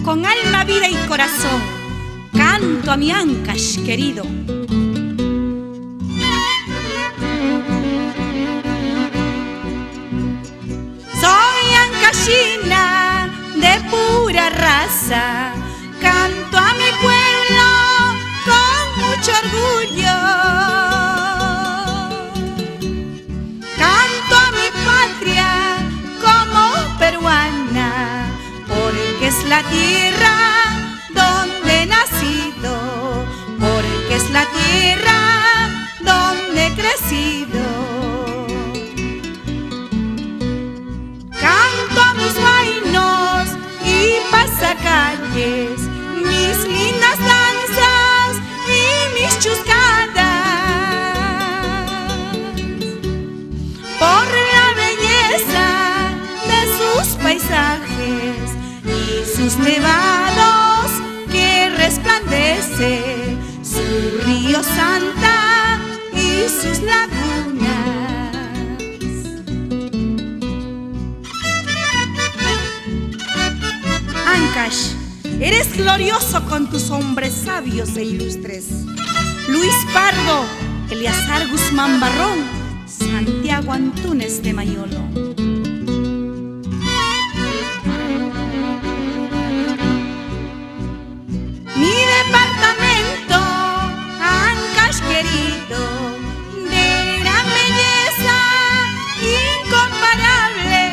Con alma, vida y corazón canto a mi Ancash querido. Soy ancashina de pura raza, canto a mi pueblo con mucho orgullo. Canto a mi patria como peruana, porque es la tierra donde he nacido, porque es la tierra donde he crecido. Canto a mis huaynos y pasacalles, mis lindas danzas y mis chuscadas, por la belleza de sus paisajes y sus nevados que resplandece, su río Santa y sus lagunas. Ancash, eres glorioso con tus hombres sabios e ilustres: Luis Pardo, Eleazar Guzmán Barrón, Santiago Antúnez de Mayolo. Mi departamento, Ancash querido, de gran belleza incomparable.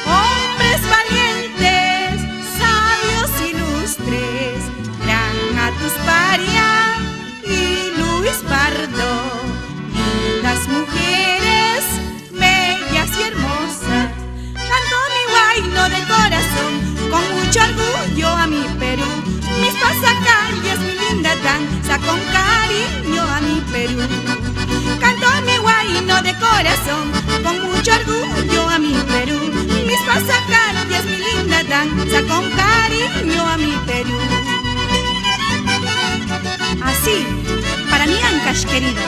Hombres valientes, sabios, ilustres, Gran Atusparia y Luis Pardo, lindas mujeres, bellas y hermosas. Canto mi huayno de corazón con mucho orgullo a mi Perú, mis pasacalles, mi linda danza con cariño a mi Perú. Canto mi huayno de corazón con mucho orgullo a mi Perú, mis pasacalles, mi linda danza con cariño a mi Perú. Así, para mi Ancash querido.